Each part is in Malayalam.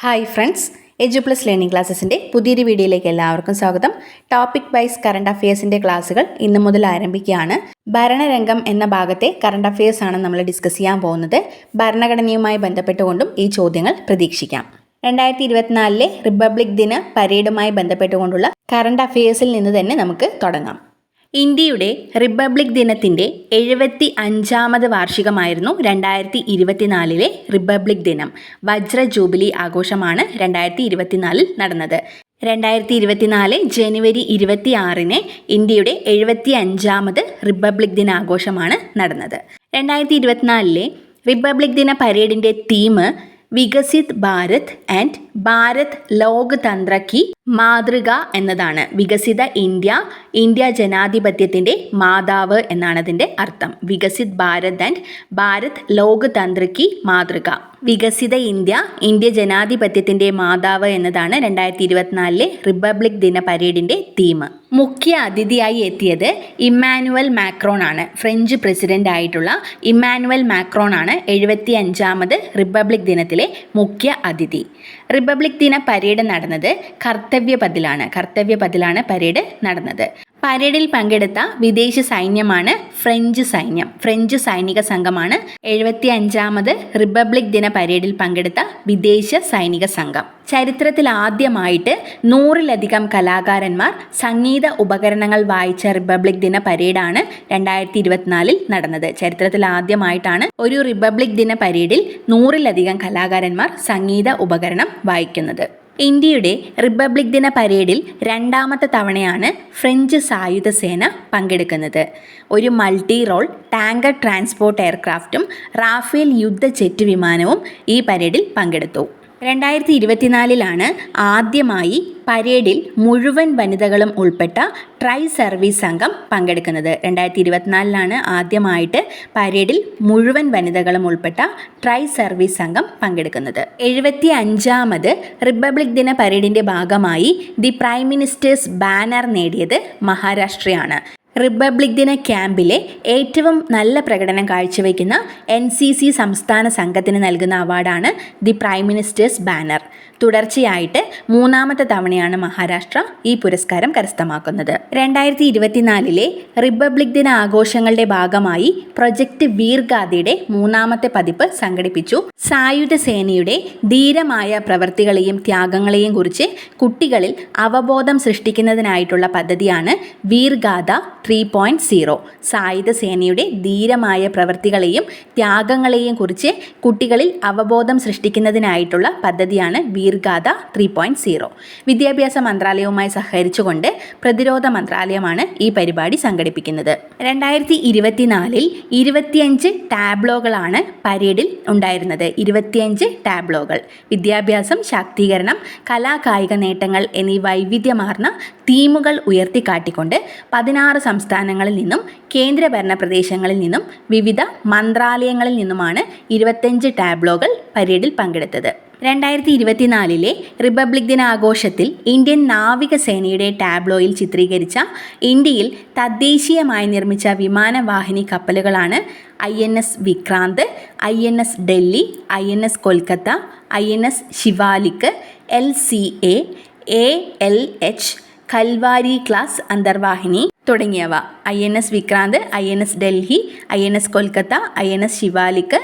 ഹായ് ഫ്രണ്ട്സ്, എജു പ്ലസ് ലേണിംഗ് ക്ലാസ്സസിൻ്റെ പുതിയൊരു വീഡിയോയിലേക്ക് എല്ലാവർക്കും സ്വാഗതം. ടോപ്പിക് വൈസ് കറണ്ട് അഫയേഴ്സിൻ്റെ ക്ലാസ്സുകൾ ഇന്നു മുതൽ ആരംഭിക്കുകയാണ്. ഭരണരംഗം എന്ന ഭാഗത്തെ കറണ്ട് അഫയേഴ്സ് ആണ് നമ്മൾ ഡിസ്കസ് ചെയ്യാൻ പോകുന്നത്. ഭരണഘടനയുമായി ബന്ധപ്പെട്ടുകൊണ്ടും ഈ ചോദ്യങ്ങൾ പ്രതീക്ഷിക്കാം. 2024 റിപ്പബ്ലിക് ദിന പരേഡുമായി ബന്ധപ്പെട്ടുകൊണ്ടുള്ള കറണ്ട് അഫയേഴ്സിൽ നിന്ന് തന്നെ നമുക്ക് തുടങ്ങാം. ഇന്ത്യയുടെ റിപ്പബ്ലിക് ദിനത്തിൻ്റെ 75ാമത് വാർഷികമായിരുന്നു 2024 റിപ്പബ്ലിക് ദിനം. വജ്ര ജൂബിലി ആഘോഷമാണ് 2024 നടന്നത്. 2024 ജനുവരി 26 ഇന്ത്യയുടെ 75ാമത് റിപ്പബ്ലിക് ദിനാഘോഷമാണ് നടന്നത്. 2024 റിപ്പബ്ലിക് ദിന പരേഡിൻ്റെ തീം വികസിത് ഭാരത് ആൻഡ് ഭാരത് ലോകതന്ത്ര കി മാതൃക എന്നതാണ്. വികസിത ഇന്ത്യ, ഇന്ത്യ ജനാധിപത്യത്തിൻ്റെ മാതാവ് എന്നാണ് അതിൻ്റെ അർത്ഥം. വികസിത് ഭാരത് ആൻഡ് ഭാരത് ലോകതന്ത്ര കി മാതൃക. വികസിത ഇന്ത്യ, ഇന്ത്യ ജനാധിപത്യത്തിൻ്റെ മാതാവ് എന്നതാണ് 2024 റിപ്പബ്ലിക് ദിന പരേഡിൻ്റെ തീം. മുഖ്യ അതിഥിയായി എത്തിയത് ഇമ്മാനുവൽ മാക്രോൺ ആണ്. ഫ്രഞ്ച് പ്രസിഡന്റ് ആയിട്ടുള്ള ഇമ്മാനുവൽ മാക്രോൺ ആണ് 75ാമത് റിപ്പബ്ലിക് ദിനത്തിലെ മുഖ്യ അതിഥി. റിപ്പബ്ലിക് ദിന പരേഡ് നടന്നത് കർത്തവ്യപഥിലാണ് പരേഡ് നടന്നത്. പരേഡിൽ പങ്കെടുത്ത വിദേശ സൈന്യമാണ് ഫ്രഞ്ച് സൈന്യം. ഫ്രഞ്ച് സൈനിക സംഘമാണ് 75ാമത് റിപ്പബ്ലിക് ദിന പരേഡിൽ പങ്കെടുത്ത വിദേശ സൈനിക സംഘം. ചരിത്രത്തിൽ ആദ്യമായിട്ട് 100-ലധികം കലാകാരന്മാർ സംഗീത ഉപകരണങ്ങൾ വായിച്ച റിപ്പബ്ലിക് ദിന പരേഡാണ് 2024 നടന്നത്. ചരിത്രത്തിൽ ആദ്യമായിട്ടാണ് ഒരു റിപ്പബ്ലിക് ദിന പരേഡിൽ 100-ലധികം കലാകാരന്മാർ സംഗീത ഉപകരണം വായിക്കുന്നത്. ഇന്ത്യയുടെ റിപ്പബ്ലിക് ദിന പരേഡിൽ 2ാമത്തെ തവണയാണ് ഫ്രഞ്ച് സായുധ സേന പങ്കെടുക്കുന്നത്. ഒരു മൾട്ടി റോൾ ടാങ്കർ ട്രാൻസ്പോർട്ട് എയർക്രാഫ്റ്റും റാഫേൽ യുദ്ധ ജെറ്റ് വിമാനവും ഈ പരേഡിൽ പങ്കെടുത്തു. 2024 ആദ്യമായി പരേഡിൽ മുഴുവൻ വനിതകളും ഉൾപ്പെട്ട ട്രൈ സർവീസ് സംഘം പങ്കെടുക്കുന്നത്. 2024 ആദ്യമായിട്ട് പരേഡിൽ മുഴുവൻ വനിതകളും ഉൾപ്പെട്ട ട്രൈ സർവീസ് സംഘം പങ്കെടുക്കുന്നത്. 75ാമത് റിപ്പബ്ലിക് ദിന പരേഡിൻ്റെ ഭാഗമായി ദി പ്രൈം മിനിസ്റ്റേഴ്സ് ബാനർ നേടിയത് മഹാരാഷ്ട്രയാണ്. റിപ്പബ്ലിക് ദിന ക്യാമ്പിലെ ഏറ്റവും നല്ല പ്രകടനം കാഴ്ചവെക്കുന്ന NCC സംസ്ഥാന സംഘത്തിന് നൽകുന്ന അവാർഡാണ് ദി പ്രൈം മിനിസ്റ്റേഴ്സ് ബാനർ. തുടർച്ചയായിട്ട് 3ാമത്തെ തവണയാണ് മഹാരാഷ്ട്ര ഈ പുരസ്കാരം കരസ്ഥമാക്കുന്നത്. 2024 റിപ്പബ്ലിക് ദിന ആഘോഷങ്ങളുടെ ഭാഗമായി പ്രൊജക്ട് വീർഗാഥയുടെ 3ാമത്തെ പതിപ്പ് സംഘടിപ്പിച്ചു. സായുധ സേനയുടെ ധീരമായ പ്രവൃത്തികളെയും ത്യാഗങ്ങളെയും കുറിച്ച് കുട്ടികളിൽ അവബോധം സൃഷ്ടിക്കുന്നതിനായിട്ടുള്ള പദ്ധതിയാണ് വീർഗാഥ 3.0. സായുധ സേനയുടെ ധീരമായ പ്രവൃത്തികളെയും ത്യാഗങ്ങളെയും കുറിച്ച് കുട്ടികളിൽ അവബോധം സൃഷ്ടിക്കുന്നതിനായിട്ടുള്ള പദ്ധതിയാണ് വീർഗാഥ 3.0. വിദ്യാഭ്യാസ മന്ത്രാലയവുമായി സഹകരിച്ചുകൊണ്ട് പ്രതിരോധ മന്ത്രാലയമാണ് ഈ പരിപാടി സംഘടിപ്പിക്കുന്നത്. 2024 25 ടാബ്ലോകളാണ് പരേഡിൽ ഉണ്ടായിരുന്നത്. 25 ടാബ്ലോകൾ. വിദ്യാഭ്യാസം, ശാക്തീകരണം, കലാകായിക നേട്ടങ്ങൾ എന്നീ വൈവിധ്യമാർന്ന തീമുകൾ ഉയർത്തിക്കാട്ടിക്കൊണ്ട് 16 സംസ്ഥാനങ്ങളിൽ നിന്നും കേന്ദ്രഭരണ പ്രദേശങ്ങളിൽ നിന്നും വിവിധ മന്ത്രാലയങ്ങളിൽ നിന്നുമാണ് 25 ടാബ്ലോകൾ പരേഡിൽ പങ്കെടുത്തത്. 2024 റിപ്പബ്ലിക് ദിനാഘോഷത്തിൽ ഇന്ത്യൻ നാവികസേനയുടെ ടാബ്ലോയിൽ ചിത്രീകരിച്ച ഇന്ത്യയിൽ തദ്ദേശീയമായി നിർമ്മിച്ച വിമാനവാഹിനി കപ്പലുകളാണ് INS Vikrant, INS Delhi, INS Kolkata, INS Shivalik, LCA, ALH Kalvari class അന്തർവാഹിനി തുടങ്ങിയവ. INS Vikrant, INS Delhi, INS Kolkata, INS Shivalik,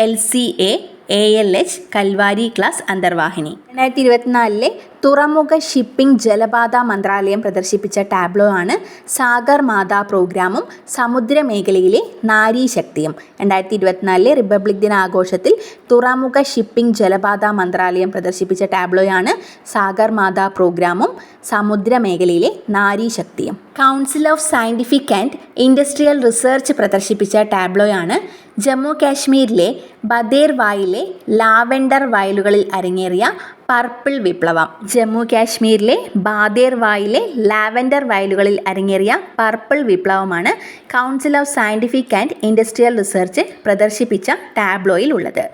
LCA, ALH Kalvari class അന്തർവാഹിനി. 2024 തുറമുഖ ഷിപ്പിംഗ് ജലപാത മന്ത്രാലയം പ്രദർശിപ്പിച്ച ടാബ്ലോ ആണ് സാഗർ മാതാ പ്രോഗ്രാമും സമുദ്രമേഖലയിലെ നാരീശക്തിയും. 2024 റിപ്പബ്ലിക് ദിനാഘോഷത്തിൽ തുറമുഖ ഷിപ്പിംഗ് ജലപാത മന്ത്രാലയം പ്രദർശിപ്പിച്ച ടാബ്ലോയാണ് സാഗർ മാതാ പ്രോഗ്രാമും സമുദ്രമേഖലയിലെ നാരീശക്തിയും. Council of scientific and industrial research പ്രദർശിപ്പിച്ച ടാബ്ലോയാണ് ജമ്മു കാശ്മീരിലെ ബദേർവായിലെ ലാവെൻഡർ വയലുകളിൽ അരങ്ങേറിയ പർപ്പിൾ വിപ്ലവം. ജമ്മു കാശ്മീരിലെ ബാദേർവായിലെ ലാവെൻഡർ വയലുകളിൽ അരങ്ങേറിയ പർപ്പിൾ വിപ്ലവമാണ് council of scientific and industrial research പ്രദർശിപ്പിച്ച ടാബ്ലോയിൽ ഉള്ളത്.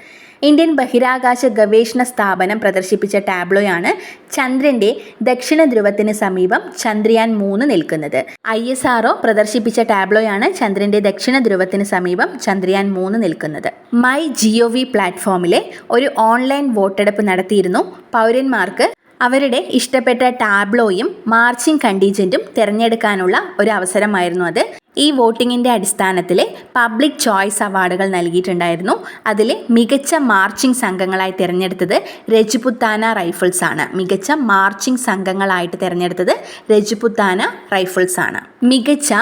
ഇന്ത്യൻ ബഹിരാകാശ ഗവേഷണ സ്ഥാപനം പ്രദർശിപ്പിച്ച ടാബ്ലോയാണ് ചന്ദ്രന്റെ ദക്ഷിണ ധ്രുവത്തിന് സമീപം ചന്ദ്രയാൻ 3 നിൽക്കുന്നത്. ISRO പ്രദർശിപ്പിച്ച ടാബ്ലോയാണ് ചന്ദ്രന്റെ ദക്ഷിണ ധ്രുവത്തിന് സമീപം ചന്ദ്രയാൻ 3 നിൽക്കുന്നത്. MyGov പ്ലാറ്റ്ഫോമിലെ ഒരു ഓൺലൈൻ വോട്ടെടുപ്പ് നടത്തിയിരുന്നു. പൗരന്മാർക്ക് അവരുടെ ഇഷ്ടപ്പെട്ട ടാബ്ലോയും മാർച്ചിങ് കണ്ടീജൻറ്റും തിരഞ്ഞെടുക്കാനുള്ള ഒരു അവസരമായിരുന്നു അത്. ഈ വോട്ടിങ്ങിൻ്റെ അടിസ്ഥാനത്തിൽ പബ്ലിക് ചോയ്സ് അവാർഡുകൾ നൽകിയിട്ടുണ്ടായിരുന്നു. അതിൽ മികച്ച മാർച്ചിങ് സംഘങ്ങളായി തിരഞ്ഞെടുത്തത് രജ്പുത്താന റൈഫിൾസ് ആണ്. മികച്ച മാർച്ചിങ് സംഘങ്ങളായിട്ട് തിരഞ്ഞെടുത്തത് രജ്പുത്താന റൈഫിൾസ് ആണ്. മികച്ച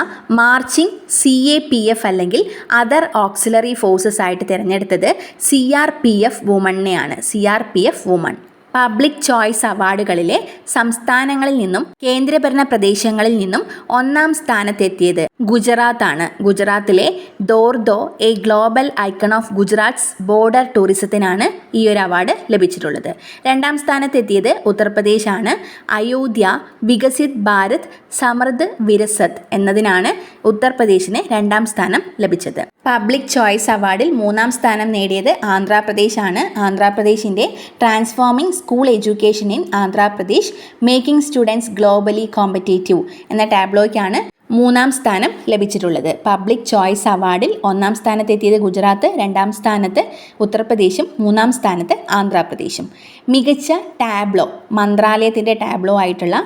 മാർച്ചിങ് CAPF അല്ലെങ്കിൽ അതർ ഓക്സിലറി ഫോഴ്സസ് ആയിട്ട് തിരഞ്ഞെടുത്തത് CRPF വുമണിനെയാണ്. CRPF woman. പബ്ലിക് ചോയ്സ് അവാർഡുകളിലെ സംസ്ഥാനങ്ങളിൽ നിന്നും കേന്ദ്രഭരണ പ്രദേശങ്ങളിൽ നിന്നും 1ാം സ്ഥാനത്തെത്തിയത് ഗുജറാത്താണ്. ഗുജറാത്തിലെ Dhordo a global icon of Gujarat's border ടൂറിസത്തിനാണ് ഈ ഒരു അവാർഡ് ലഭിച്ചിട്ടുള്ളത്. 2ാം സ്ഥാനത്തെത്തിയത് ഉത്തർപ്രദേശാണ്. അയോധ്യ വികസിത് ഭാരത് സമൃദ്ധ് വിരസത് എന്നതിനാണ് ഉത്തർപ്രദേശിന് 2ാം സ്ഥാനം ലഭിച്ചത്. പബ്ലിക് ചോയ്സ് അവാർഡിൽ 3ാം സ്ഥാനം നേടിയത് ആന്ധ്രാപ്രദേശാണ്. ആന്ധ്രാപ്രദേശിൻ്റെ transforming school education in Andhra Pradesh making students globally competitive എന്ന ടാബ്ലോയ്ക്കാണ് 3ാം സ്ഥാനം ലഭിച്ചിട്ടുള്ളത്. പബ്ലിക് ചോയ്സ് അവാർഡിൽ 1ാം സ്ഥാനത്തെത്തിയത് ഗുജറാത്ത്, 2ാം സ്ഥാനത്ത് ഉത്തർപ്രദേശും 3ാം സ്ഥാനത്ത് ആന്ധ്രാപ്രദേശും. മികച്ച ടാബ്ലോ മന്ത്രാലയത്തിൻ്റെ ടാബ്ലോ ആയിട്ടുള്ള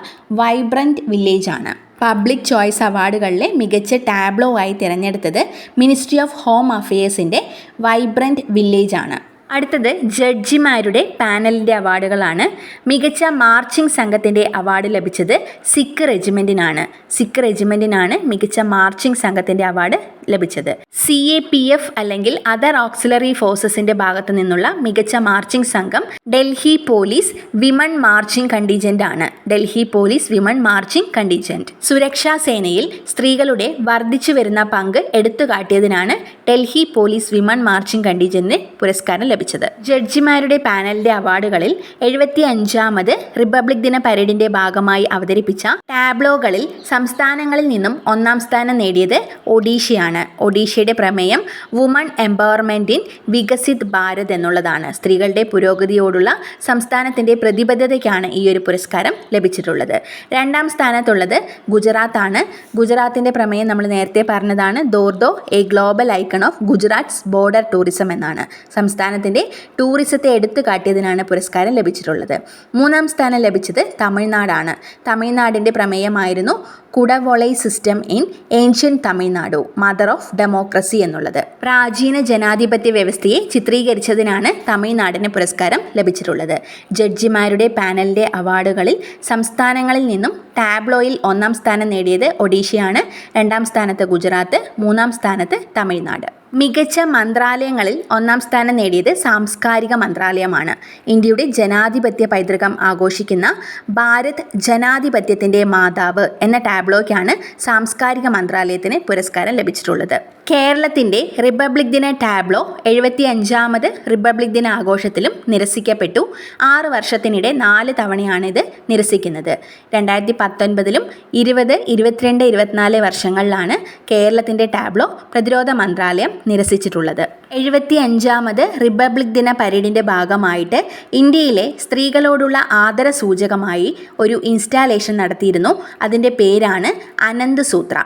വൈബ്രൻറ്റ് വില്ലേജ് ആണ്. പബ്ലിക് ചോയ്സ് അവാർഡുകളിലെ മികച്ച ടാബ്ലോ ആയി തിരഞ്ഞെടുത്തത് ministry of home അഫയേഴ്സിൻ്റെ vibrant village ആണ്. അടുത്തത് ജഡ്ജിമാരുടെ പാനലിൻ്റെ അവാർഡുകളാണ്. മികച്ച മാർച്ചിങ് സംഘത്തിൻ്റെ അവാർഡ് ലഭിച്ചത് സിഖ് റെജിമെൻറ്റിനാണ്. സിഖ് റെജിമെൻറ്റിനാണ് മികച്ച മാർച്ചിങ് സംഘത്തിൻ്റെ അവാർഡ് ലഭിച്ചത്. CAPF അല്ലെങ്കിൽ അതർ ഓക്സിലറി ഫോഴ്സസിൻ്റെ ഭാഗത്തു നിന്നുള്ള മികച്ച മാർച്ചിങ് സംഘം Delhi police women marching contingent ആണ്. Delhi police women marching contingent. സുരക്ഷാ സേനയിൽ സ്ത്രീകളുടെ വർദ്ധിച്ചു വരുന്ന പങ്ക് എടുത്തുകാട്ടിയതിനാണ് ഡൽഹി പോലീസ് വിമൺ മാർച്ചിങ് കണ്ടീജന്റിന് പുരസ്കാരം ലഭിച്ചത്. ജഡ്ജിമാരുടെ പാനലിന്റെ അവാർഡുകളിൽ 75ാമത് റിപ്പബ്ലിക് ദിന പരേഡിന്റെ ഭാഗമായി അവതരിപ്പിച്ച ടാബ്ലോകളിൽ സംസ്ഥാനങ്ങളിൽ നിന്നും 1ാം സ്ഥാനം നേടിയത് ഒഡീഷയാണ്. ഒഡീഷയുടെ പ്രമേയം woman empowerment in Viksit Bharat എന്നുള്ളതാണ്. സ്ത്രീകളുടെ പുരോഗതിയോടുള്ള സംസ്ഥാനത്തിന്റെ പ്രതിബദ്ധതയ്ക്കാണ് ഈ ഒരു പുരസ്കാരം ലഭിച്ചിട്ടുള്ളത്. 2ാം സ്ഥാനത്തുള്ളത് ഗുജറാത്താണ്. ഗുജറാത്തിന്റെ പ്രമേയം നമ്മൾ നേരത്തെ പറഞ്ഞതാണ്. Dhordo a global icon of Gujarat's border tourism എന്നാണ്. സംസ്ഥാനത്തിന്റെ ടൂറിസത്തെ എടുത്തു കാട്ടിയതിനാണ് പുരസ്കാരം ലഭിച്ചിട്ടുള്ളത്. 3ാം സ്ഥാനം ലഭിച്ചത് തമിഴ്നാടാണ്. തമിഴ്നാടിൻ്റെ പ്രമേയമായിരുന്നു കുടവൊളൈ system in ancient Tamil Nadu mother of democracy എന്നുള്ളത്. പ്രാചീന ജനാധിപത്യ വ്യവസ്ഥയെ ചിത്രീകരിച്ചതിനാണ് തമിഴ്നാടിന് പുരസ്കാരം ലഭിച്ചിട്ടുള്ളത്. ജഡ്ജിമാരുടെ പാനലിൻ്റെ അവാർഡുകളിൽ സംസ്ഥാനങ്ങളിൽ നിന്നും ടാബ്ലോയിൽ 1ാം സ്ഥാനം നേടിയത് ഒഡീഷയാണ്. 2ാം സ്ഥാനത്ത് ഗുജറാത്ത്, 3ാം സ്ഥാനത്ത് തമിഴ്നാട്. മികച്ച മന്ത്രാലയങ്ങളിൽ 1ാം സ്ഥാനം നേടിയത് സാംസ്കാരിക മന്ത്രാലയമാണ്. ഇന്ത്യയുടെ ജനാധിപത്യ പൈതൃകം ആഘോഷിക്കുന്ന ഭാരത് ജനാധിപത്യത്തിൻ്റെ മാതാവ് എന്ന ടാബ്ലോയ്ക്കാണ് സാംസ്കാരിക മന്ത്രാലയത്തിന് പുരസ്കാരം ലഭിച്ചിട്ടുള്ളത്. കേരളത്തിൻ്റെ റിപ്പബ്ലിക് ദിന ടാബ്ലോ 75ാമത് റിപ്പബ്ലിക് ദിന ആഘോഷത്തിലും നിരസിക്കപ്പെട്ടു. 6 വർഷത്തിനിടെ 4 തവണയാണ് ഇത് നിരസിക്കുന്നത്. 2019ലും 20, 22, 24 വർഷങ്ങളിലാണ് കേരളത്തിൻ്റെ ടാബ്ലോ പ്രതിരോധ മന്ത്രാലയം നിരസിച്ചിട്ടുള്ളത്. 75ാമത് റിപ്പബ്ലിക് ദിന പരേഡിൻ്റെ ഭാഗമായിട്ട് ഇന്ത്യയിലെ സ്ത്രീകളോടുള്ള ആദര സൂചകമായി ഒരു ഇൻസ്റ്റാലേഷൻ നടത്തിയിരുന്നു. അതിൻ്റെ പേരാണ് അനന്ത് സൂത്ര.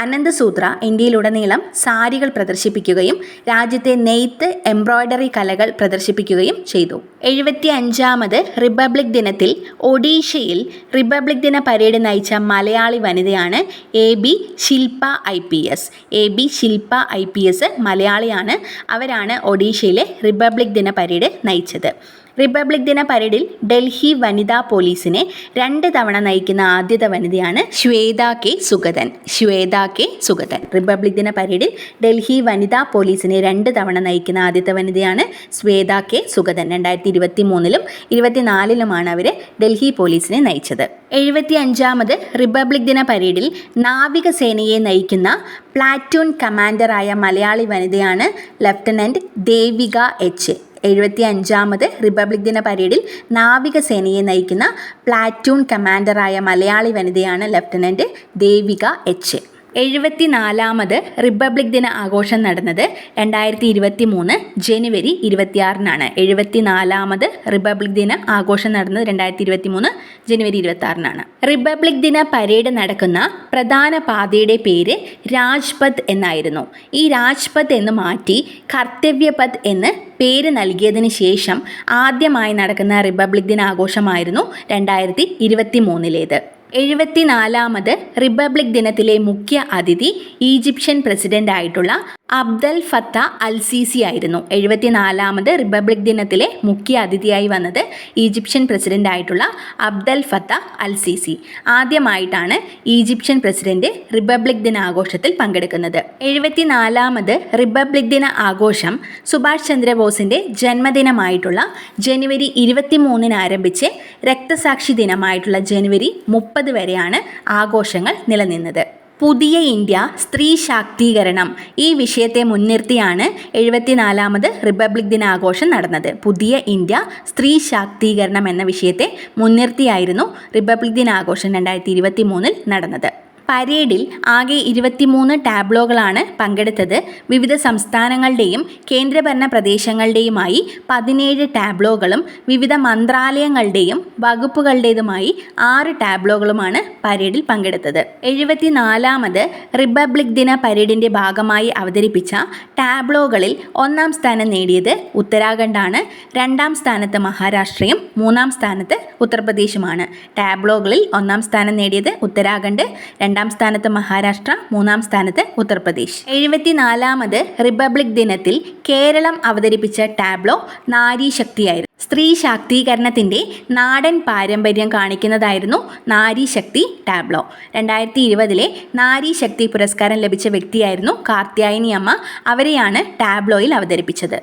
അനന്ത് സൂത്ര ഇന്ത്യയിലുടനീളം സാരികൾ പ്രദർശിപ്പിക്കുകയും രാജ്യത്തെ നെയ്ത്ത് എംബ്രോയ്ഡറി കലകൾ പ്രദർശിപ്പിക്കുകയും ചെയ്തു. 75ാമത് റിപ്പബ്ലിക് ദിനത്തിൽ ഒഡീഷയിൽ റിപ്പബ്ലിക് ദിന പരേഡ് നയിച്ച മലയാളി വനിതയാണ് AB ശില്പ IPS. AB ശില്പ IPS മലയാളിയാണ്. അവരാണ് ഒഡീഷയിലെ റിപ്പബ്ലിക് ദിന പരേഡ് നയിച്ചത്. റിപ്പബ്ലിക് ദിന പരേഡിൽ ഡൽഹി വനിതാ പോലീസിനെ 2 തവണ നയിക്കുന്ന ആദ്യത്തെ വനിതയാണ് Shweta K Sugathan. Shweta K Sugathan. Republic ദിന പരേഡിൽ ഡൽഹി വനിതാ പോലീസിനെ 2 തവണ നയിക്കുന്ന ആദ്യത്തെ വനിതയാണ് ശ്വേത കെ സുഗതൻ. 2023ലും 24ലുമാണ് അവർ ഡൽഹി പോലീസിനെ നയിച്ചത്. 75ാമത് റിപ്പബ്ലിക് ദിന പരേഡിൽ നാവികസേനയെ നയിക്കുന്ന പ്ലാറ്റൂൺ കമാൻഡറായ മലയാളി വനിതയാണ് ലഫ്റ്റനൻറ്റ് ദേവിക H. 75ാമത് റിപ്പബ്ലിക് ദിന പരേഡിൽ നാവികസേനയെ നയിക്കുന്ന പ്ലാറ്റൂൺ കമാൻഡറായ മലയാളി വനിതയാണ് ലഫ്റ്റനൻറ്റ് ദേവിക H. 74ാമത് റിപ്പബ്ലിക് ദിന ആഘോഷം നടന്നത് 2023 ജനുവരി 26-നാണ്. 74ാമത് റിപ്പബ്ലിക് ദിന ആഘോഷം നടന്നത് 2023 ജനുവരി 26-നാണ്. റിപ്പബ്ലിക് ദിന പരേഡ് നടക്കുന്ന പ്രധാന പാതയുടെ പേര് രാജ്പഥ് എന്നായിരുന്നു. ഈ രാജ്പഥ് എന്ന് മാറ്റി കർത്തവ്യപഥ് എന്ന് പേര് നൽകിയതിന് ശേഷം ആദ്യമായി നടക്കുന്ന റിപ്പബ്ലിക് ദിന ആഘോഷമായിരുന്നു 2023-ലേത്. 74ാമത് റിപ്പബ്ലിക് ദിനത്തിലെ മുഖ്യ അതിഥി ഈജിപ്ഷ്യൻ പ്രസിഡന്റ് ആയിട്ടുള്ള അബ്ദൽ ഫത്ത അൽ സീസി ആയിരുന്നു. 74ാമത് റിപ്പബ്ലിക് ദിനത്തിലെ മുഖ്യ അതിഥിയായി വന്നത് ഈജിപ്ഷ്യൻ പ്രസിഡന്റ് ആയിട്ടുള്ള അബ്ദൽ ഫത്ത അൽ സീസി. ആദ്യമായിട്ടാണ് ഈജിപ്ഷ്യൻ പ്രസിഡന്റ് റിപ്പബ്ലിക് ദിന ആഘോഷത്തിൽ പങ്കെടുക്കുന്നത്. 74ാമത് റിപ്പബ്ലിക് ദിന ആഘോഷം സുഭാഷ് ചന്ദ്രബോസിന്റെ ജന്മദിനമായിട്ടുള്ള ജനുവരി 23-ന് ആരംഭിച്ച് രക്തസാക്ഷി ദിനമായിട്ടുള്ള ജനുവരി 30 വരെയാണ് ആഘോഷങ്ങൾ നിലനിന്നത്. പുതിയ ഇന്ത്യ സ്ത്രീ ശാക്തീകരണം ഈ വിഷയത്തെ മുൻനിർത്തിയാണ് 74ാമത് റിപ്പബ്ലിക് ദിനാഘോഷം നടന്നത്. പുതിയ ഇന്ത്യ സ്ത്രീ ശാക്തീകരണം എന്ന വിഷയത്തെ മുൻനിർത്തിയായിരുന്നു റിപ്പബ്ലിക് ദിനാഘോഷം 2023-ൽ നടന്നത്. പരേഡിൽ ആകെ 23 ടാബ്ലോകളാണ് പങ്കെടുത്തത്. വിവിധ സംസ്ഥാനങ്ങളുടെയും കേന്ദ്രഭരണ പ്രദേശങ്ങളുടെയുമായി 17 ടാബ്ലോകളും വിവിധ മന്ത്രാലയങ്ങളുടെയും വകുപ്പുകളുടേതുമായി 6 ടാബ്ലോകളുമാണ് പരേഡിൽ പങ്കെടുത്തത്. 74ാമത് റിപ്പബ്ലിക് ദിന പരേഡിൻ്റെ ഭാഗമായി അവതരിപ്പിച്ച ടാബ്ലോകളിൽ 1-ാം സ്ഥാനം നേടിയത് ഉത്തരാഖണ്ഡാണ്. 2-ാം സ്ഥാനത്ത് മഹാരാഷ്ട്രയും 3-ാം സ്ഥാനത്ത് ഉത്തർപ്രദേശുമാണ്. ടാബ്ലോകളിൽ 1-ാം സ്ഥാനം നേടിയത് ഉത്തരാഖണ്ഡ്, 2-ാം സ്ഥാനത്ത് മഹാരാഷ്ട്ര, 3-ാം സ്ഥാനത്ത് ഉത്തർപ്രദേശ്. 74ാമത് റിപ്പബ്ലിക് ദിനത്തിൽ കേരളം അവതരിപ്പിച്ച ടാബ്ലോ നാരീശക്തിയായിരുന്നു. സ്ത്രീ ശാക്തീകരണത്തിൻ്റെ നാടൻ പാരമ്പര്യം കാണിക്കുന്നതായിരുന്നു നാരീശക്തി ടാബ്ലോ. 2020-ലെ നാരീശക്തി പുരസ്കാരം ലഭിച്ച വ്യക്തിയായിരുന്നു കാർത്യായനി അമ്മ. അവരെയാണ് ടാബ്ലോയിൽ അവതരിപ്പിച്ചത്.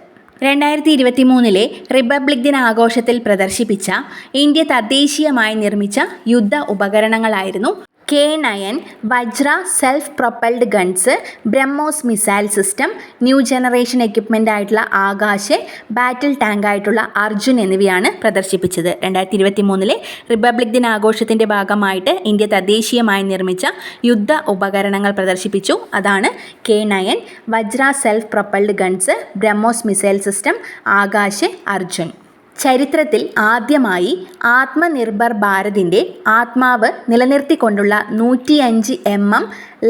2023-ലെ റിപ്പബ്ലിക് ദിന ആഘോഷത്തിൽ പ്രദർശിപ്പിച്ച ഇന്ത്യ തദ്ദേശീയമായി നിർമ്മിച്ച യുദ്ധ ഉപകരണങ്ങളായിരുന്നു K9 Vajra self propelled guns, BrahMos missile system, new generation equipment ആയിട്ടുള്ള ആകാശ്, ബാറ്റിൽ ടാങ്ക് ആയിട്ടുള്ള അർജുൻ എന്നിവയാണ് പ്രദർശിപ്പിച്ചത്. 2023-ലെ റിപ്പബ്ലിക് ദിനാഘോഷത്തിൻ്റെ ഭാഗമായിട്ട് ഇന്ത്യ തദ്ദേശീയമായി നിർമ്മിച്ച യുദ്ധ ഉപകരണങ്ങൾ പ്രദർശിപ്പിച്ചു. അതാണ് K9 Vajra self propelled guns, BrahMos missile system, Akash, Arjun. ചരിത്രത്തിൽ ആദ്യമായി ആത്മനിർഭർ ഭാരതിൻ്റെ ആത്മാവ് നിലനിർത്തിക്കൊണ്ടുള്ള 105 mm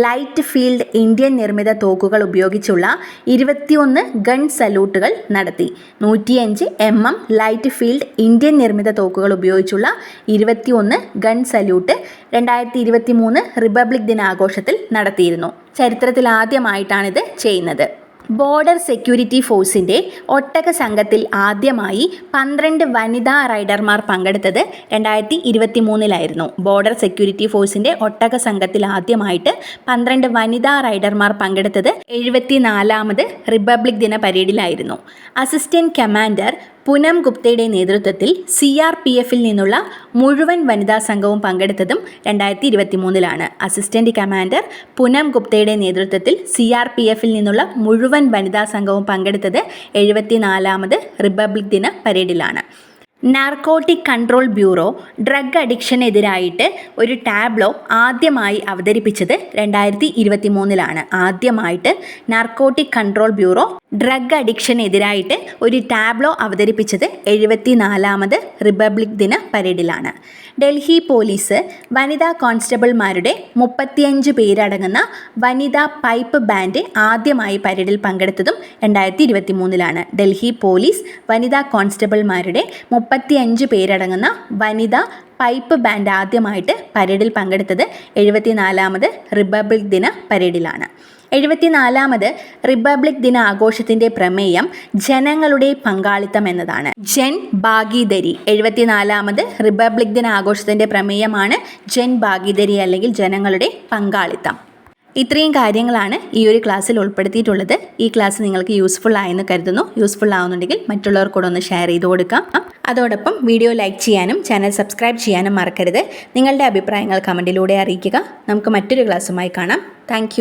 ലൈറ്റ് ഫീൽഡ് ഇന്ത്യൻ നിർമ്മിത തോക്കുകൾ ഉപയോഗിച്ചുള്ള 21 ഗൺ സല്യൂട്ടുകൾ നടത്തി. 105 mm ലൈറ്റ് ഫീൽഡ് ഇന്ത്യൻ നിർമ്മിത തോക്കുകൾ ഉപയോഗിച്ചുള്ള 21 ഗൺ സല്യൂട്ട് 2023 റിപ്പബ്ലിക് ദിനാഘോഷത്തിൽ നടത്തിയിരുന്നു. ചരിത്രത്തിൽ ആദ്യമായിട്ടാണിത് ചെയ്യുന്നത്. ബോർഡർ സെക്യൂരിറ്റി ഫോഴ്സിൻ്റെ ഒട്ടക സംഘത്തിൽ ആദ്യമായി 12 വനിതാ റൈഡർമാർ പങ്കെടുത്തത് 2023-ലായിരുന്നു. ബോർഡർ സെക്യൂരിറ്റി ഫോഴ്സിൻ്റെ ഒട്ടക സംഘത്തിൽ ആദ്യമായിട്ട് 12 വനിതാ റൈഡർമാർ പങ്കെടുത്തത് 74ാമത് റിപ്പബ്ലിക് ദിന പരേഡിലായിരുന്നു. അസിസ്റ്റന്റ് കമാൻഡർ പൂനം ഗുപ്തയുടെ നേതൃത്വത്തിൽ CRPFൽ നിന്നുള്ള മുഴുവൻ വനിതാ സംഘവും പങ്കെടുത്തതും 2023-ലാണ്. അസിസ്റ്റന്റ് കമാൻഡർ പൂനം ഗുപ്തയുടെ നേതൃത്വത്തിൽ CRPFൽ നിന്നുള്ള മുഴുവൻ വനിതാ സംഘവും പങ്കെടുത്തത് 74ാമത് റിപ്പബ്ലിക് ദിന പരേഡിലാണ്. നാർക്കോട്ടിക് കൺട്രോൾ ബ്യൂറോ ഡ്രഗ് അഡിക്ഷനെതിരായിട്ട് ഒരു ടാബ്ലോ ആദ്യമായി അവതരിപ്പിച്ചത് 2023-ലാണ്. ആദ്യമായിട്ട് നാർക്കോട്ടിക് കൺട്രോൾ ബ്യൂറോ ഡ്രഗ് അഡിക്ഷനെതിരായിട്ട് ഒരു ടാബ്ലോ അവതരിപ്പിച്ചത് 74ാമത് റിപ്പബ്ലിക് ദിന പരേഡിലാണ്. ഡൽഹി പോലീസ് വനിതാ കോൺസ്റ്റബിൾമാരുടെ 35 പേരടങ്ങുന്ന വനിതാ പൈപ്പ് ബാൻഡ് ആദ്യമായി പരേഡിൽ പങ്കെടുത്തതും 2023-ലാണ്. ഡൽഹി പോലീസ് വനിതാ കോൺസ്റ്റബിൾമാരുടെ 35 പേരടങ്ങുന്ന വനിതാ പൈപ്പ് ബാൻഡ് ആദ്യമായിട്ട് പരേഡിൽ പങ്കെടുത്തത് 74ാമത് റിപ്പബ്ലിക് ദിന പരേഡിലാണ്. 74ാമത് റിപ്പബ്ലിക് ദിന ആഘോഷത്തിൻ്റെ പ്രമേയം ജനങ്ങളുടെ പങ്കാളിത്തം എന്നതാണ്. ജൻ ഭാഗീദരി. 74ാമത് റിപ്പബ്ലിക് ദിന ആഘോഷത്തിൻ്റെ പ്രമേയമാണ് ജൻ ഭാഗീദരി അല്ലെങ്കിൽ ജനങ്ങളുടെ പങ്കാളിത്തം. ഇത്രയും കാര്യങ്ങളാണ് ഈ ഒരു ക്ലാസ്സിൽ ഉൾപ്പെടുത്തിയിട്ടുള്ളത്. ഈ ക്ലാസ് നിങ്ങൾക്ക് യൂസ്ഫുൾ ആയെന്ന് കരുതുന്നു. യൂസ്ഫുൾ ആവുന്നുണ്ടെങ്കിൽ മറ്റുള്ളവർക്കൂടെ ഒന്ന് ഷെയർ ചെയ്ത് കൊടുക്കാം. അതോടൊപ്പം വീഡിയോ ലൈക്ക് ചെയ്യാനും ചാനൽ സബ്സ്ക്രൈബ് ചെയ്യാനും മറക്കരുത്. നിങ്ങളുടെ അഭിപ്രായങ്ങൾ കമൻറ്റിലൂടെ അറിയിക്കുക. നമുക്ക് മറ്റൊരു ക്ലാസ്സുമായി കാണാം. താങ്ക്